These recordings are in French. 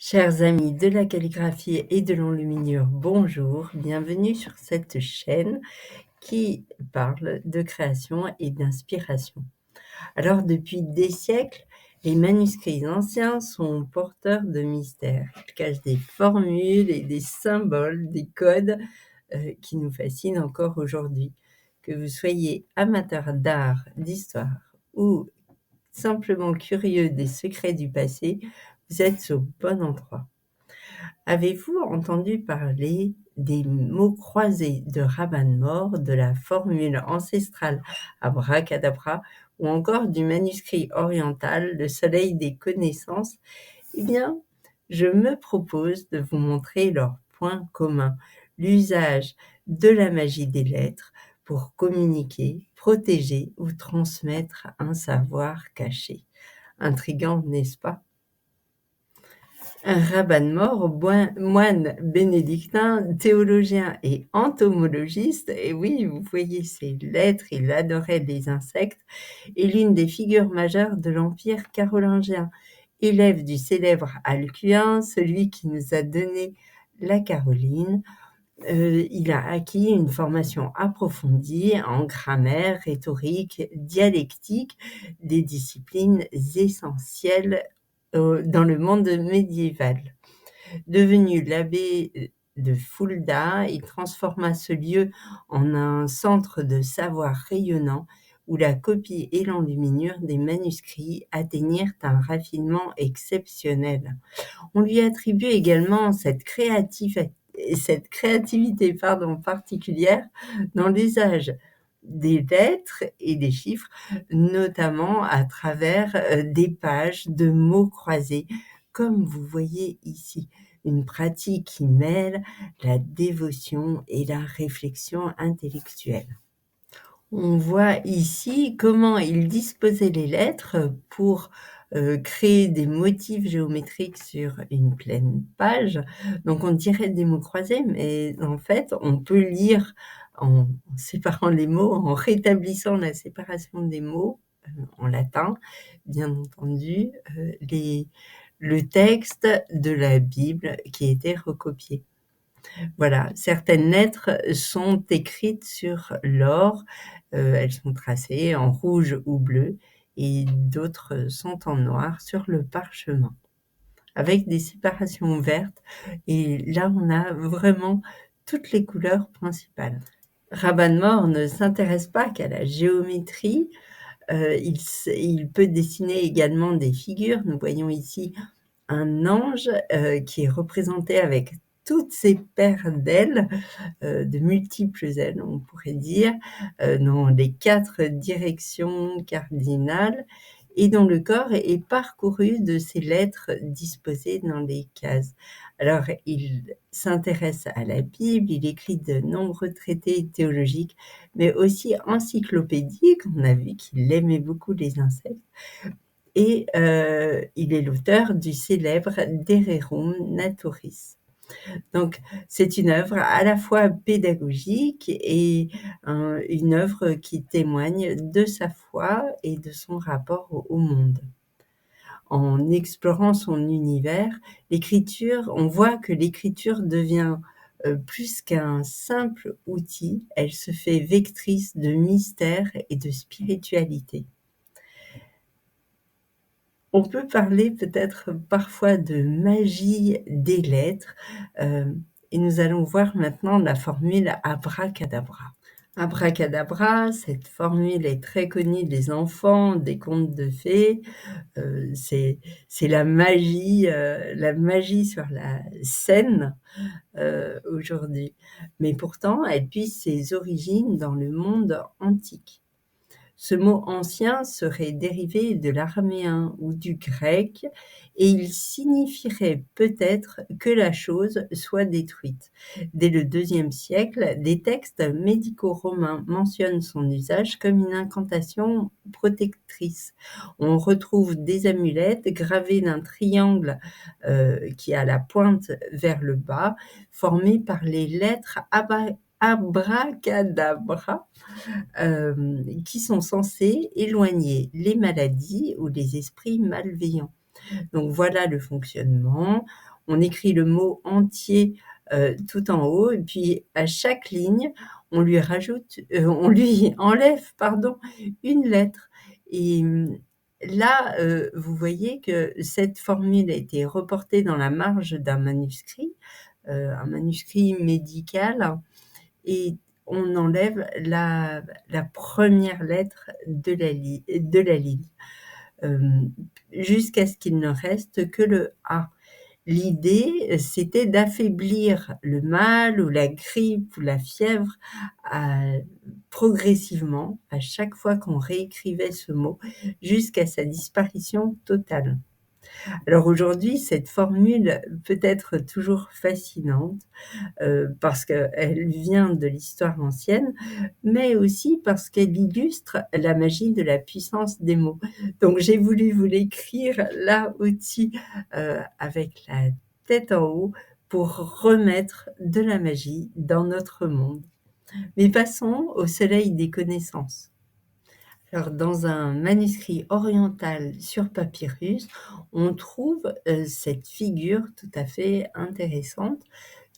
Chers amis de la calligraphie et de l'enluminure, bonjour, bienvenue sur cette chaîne qui parle de création et d'inspiration. Alors, depuis des siècles, les manuscrits anciens sont porteurs de mystères. Ils cachent des formules et des symboles, des codes qui nous fascinent encore aujourd'hui. Que vous soyez amateur d'art, d'histoire ou simplement curieux des secrets du passé, vous êtes au bon endroit. Avez-vous entendu parler des mots croisés de Rabanne-Maure, de la formule ancestrale abracadabra ou encore du manuscrit oriental Le soleil des connaissances? Eh bien, je me propose de vous montrer leur point commun, l'usage de la magie des lettres pour communiquer, protéger ou transmettre un savoir caché. Intriguant, n'est-ce pas? Rabanne-Maure, moine bénédictin, théologien et entomologiste, et oui, vous voyez ses lettres, il adorait les insectes, est l'une des figures majeures de l'Empire carolingien. Élève du célèbre Alcuin, celui qui nous a donné la Caroline, il a acquis une formation approfondie en grammaire, rhétorique, dialectique, des disciplines essentielles dans le monde médiéval. Devenu l'abbé de Fulda, il transforma ce lieu en un centre de savoir rayonnant où la copie et l'enluminure des manuscrits atteignirent un raffinement exceptionnel. On lui attribue également cette créativité particulière dans l'usage des lettres et des chiffres, notamment à travers des pages de mots croisés, comme vous voyez ici. Une pratique qui mêle la dévotion et la réflexion intellectuelle. On voit ici comment il disposait les lettres pour créer des motifs géométriques sur une pleine page. Donc on dirait des mots croisés, mais en fait, on peut lire en séparant les mots, en rétablissant la séparation des mots en latin, bien entendu, le texte de la Bible qui était recopié. Voilà, certaines lettres sont écrites sur l'or, elles sont tracées en rouge ou bleu et d'autres sont en noir sur le parchemin, avec des séparations vertes et là on a vraiment toutes les couleurs principales. Rabanne-Maure ne s'intéresse pas qu'à la géométrie, il peut dessiner également des figures. Nous voyons ici un ange qui est représenté avec toutes ses paires d'ailes, de multiples ailes, on pourrait dire, dans les 4 directions cardinales et dont le corps est parcouru de ces lettres disposées dans les cases. Alors, il s'intéresse à la Bible, il écrit de nombreux traités théologiques, mais aussi encyclopédiques. On a vu qu'il aimait beaucoup les insectes. Et il est l'auteur du célèbre De Rerum Naturis. Donc, c'est une œuvre à la fois pédagogique et une œuvre qui témoigne de sa foi et de son rapport au monde. En explorant son univers, on voit que l'écriture devient plus qu'un simple outil, elle se fait vectrice de mystère et de spiritualité. On peut parler peut-être parfois de magie des lettres, et nous allons voir maintenant la formule abracadabra. Abracadabra, cette formule est très connue des enfants, des contes de fées, c'est la magie sur la scène aujourd'hui. Mais pourtant, elle puise ses origines dans le monde antique. Ce mot ancien serait dérivé de l'araméen ou du grec et il signifierait peut-être que la chose soit détruite. Dès le IIe siècle, des textes médico-romains mentionnent son usage comme une incantation protectrice. On retrouve des amulettes gravées d'un triangle qui a la pointe vers le bas, formé par les lettres abracadabra, qui sont censés éloigner les maladies ou les esprits malveillants. Donc voilà le fonctionnement. on écrit le mot entier, tout en haut et puis à chaque ligne, on lui enlève, pardon, une lettre et là, vous voyez que cette formule a été reportée dans la marge d'un manuscrit, un manuscrit médical et on enlève la 1re lettre de la ligne, jusqu'à ce qu'il ne reste que le A. L'idée, c'était d'affaiblir le mal ou la grippe ou la fièvre, progressivement, à chaque fois qu'on réécrivait ce mot, jusqu'à sa disparition totale. Alors aujourd'hui, cette formule peut être toujours fascinante, parce qu'elle vient de l'histoire ancienne, mais aussi parce qu'elle illustre la magie de la puissance des mots. Donc j'ai voulu vous l'écrire là au-dessus, avec la tête en haut, pour remettre de la magie dans notre monde. Mais passons au soleil des connaissances. Alors, dans un manuscrit oriental sur papyrus, on trouve cette figure tout à fait intéressante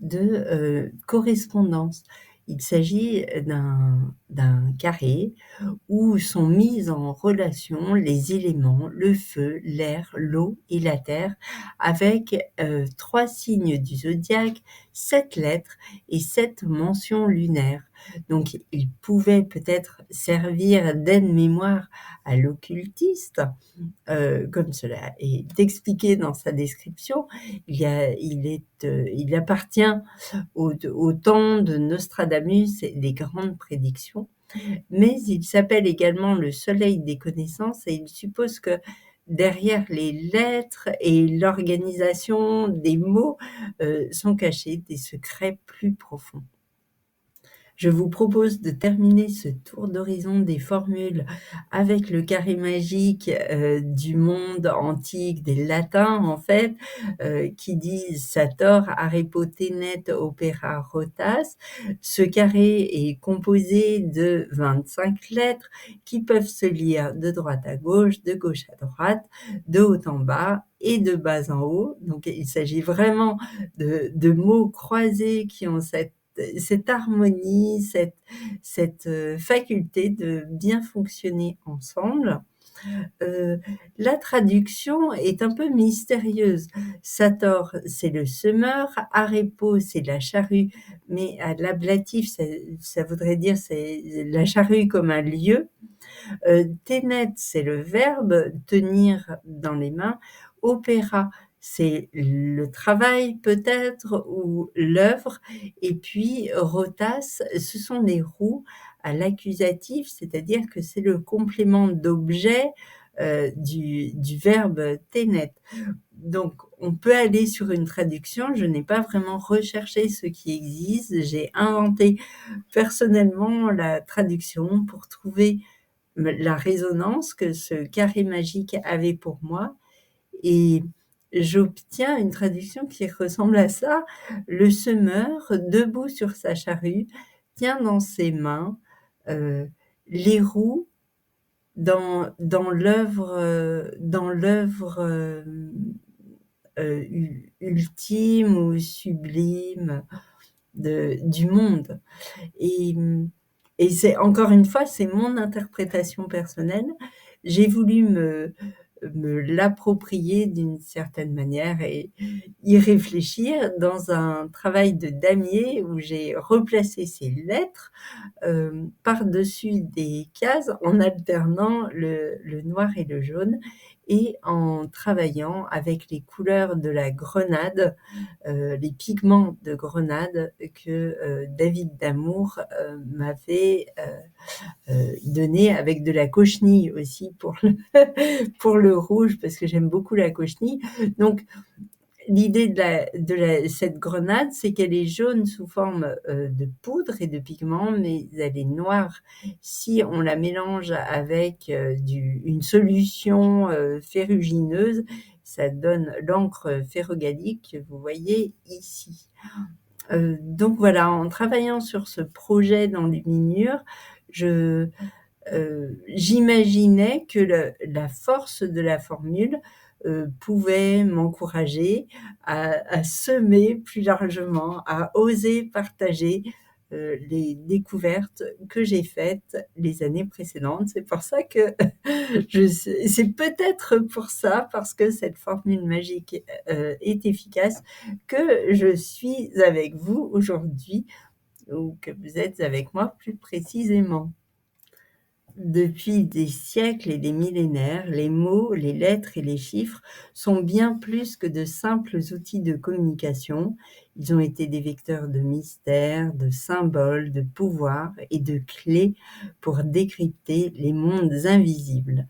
de correspondance. Il s'agit d'un carré où sont mis en relation les éléments, le feu, l'air, l'eau et la terre, avec 3 signes du zodiaque, 7 lettres et 7 mentions lunaires. Donc il pouvait peut-être servir d'aide-mémoire à l'occultiste, comme cela est expliqué dans sa description. Il appartient au temps de Nostradamus et des grandes prédictions, mais il s'appelle également le soleil des connaissances et il suppose que derrière les lettres et l'organisation des mots sont cachés des secrets plus profonds. Je vous propose de terminer ce tour d'horizon des formules avec le carré magique du monde antique, des latins en fait, qui disent Sator, Arepo, Tenet, Opera, Rotas. Ce carré est composé de 25 lettres qui peuvent se lire de droite à gauche à droite, de haut en bas et de bas en haut. Donc il s'agit vraiment de mots croisés qui ont cette harmonie, cette faculté de bien fonctionner ensemble. La traduction est un peu mystérieuse. Sator, c'est le semeur, Arepo, c'est la charrue, mais à l'ablatif, ça voudrait dire c'est la charrue comme un lieu. Tenet, c'est le verbe tenir dans les mains. Opéra, c'est le travail peut-être ou l'œuvre. Et puis rotas, ce sont les roues à l'accusatif, c'est-à-dire que c'est le complément d'objet du verbe tenet. Donc, on peut aller sur une traduction. Je n'ai pas vraiment recherché ce qui existe. J'ai inventé personnellement la traduction pour trouver la résonance que ce carré magique avait pour moi et j'obtiens une traduction qui ressemble à ça. Le semeur, debout sur sa charrue, tient dans ses mains les roues dans l'œuvre ultime ou sublime du monde. Et, et c'est encore une fois, c'est mon interprétation personnelle. J'ai voulu me l'approprier d'une certaine manière et y réfléchir dans un travail de damier où j'ai replacé ces lettres par-dessus des cases en alternant le noir et le jaune et en travaillant avec les couleurs de la grenade, les pigments de grenade que David Damour m'avait donné avec de la cochenille aussi pour pour le rouge parce que j'aime beaucoup la cochenille. Donc l'idée de cette grenade, c'est qu'elle est jaune sous forme de poudre et de pigments, mais elle est noire si on la mélange avec une solution ferrugineuse. Ça donne l'encre ferrogallique que vous voyez ici. Donc voilà, en travaillant sur ce projet d'enluminure, j'imaginais que la force de la formule pouvaient m'encourager à semer plus largement, à oser partager, les découvertes que j'ai faites les années précédentes. C'est pour ça que c'est peut-être pour ça, parce que cette formule magique, est efficace, que je suis avec vous aujourd'hui, ou que vous êtes avec moi plus précisément. Depuis des siècles et des millénaires, les mots, les lettres et les chiffres sont bien plus que de simples outils de communication. Ils ont été des vecteurs de mystère, de symboles, de pouvoir et de clés pour décrypter les mondes invisibles.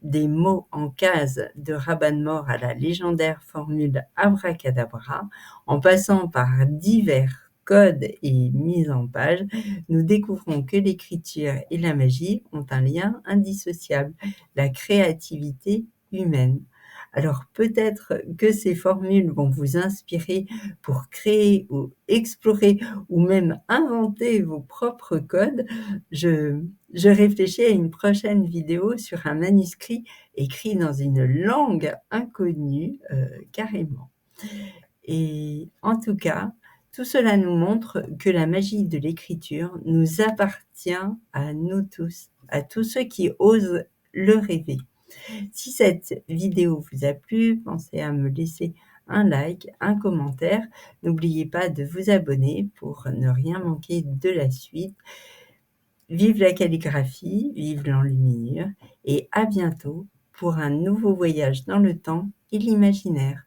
Des mots en case de rabat-de-mort à la légendaire formule abracadabra, en passant par divers codes et mises en page, nous découvrons que l'écriture et la magie ont un lien indissociable, la créativité humaine. Alors peut-être que ces formules vont vous inspirer pour créer ou explorer ou même inventer vos propres codes. Je réfléchis à une prochaine vidéo sur un manuscrit écrit dans une langue inconnue, carrément. Et en tout cas, tout cela nous montre que la magie de l'écriture nous appartient à nous tous, à tous ceux qui osent le rêver. Si cette vidéo vous a plu, pensez à me laisser un like, un commentaire. N'oubliez pas de vous abonner pour ne rien manquer de la suite. Vive la calligraphie, vive l'enluminure et à bientôt pour un nouveau voyage dans le temps et l'imaginaire.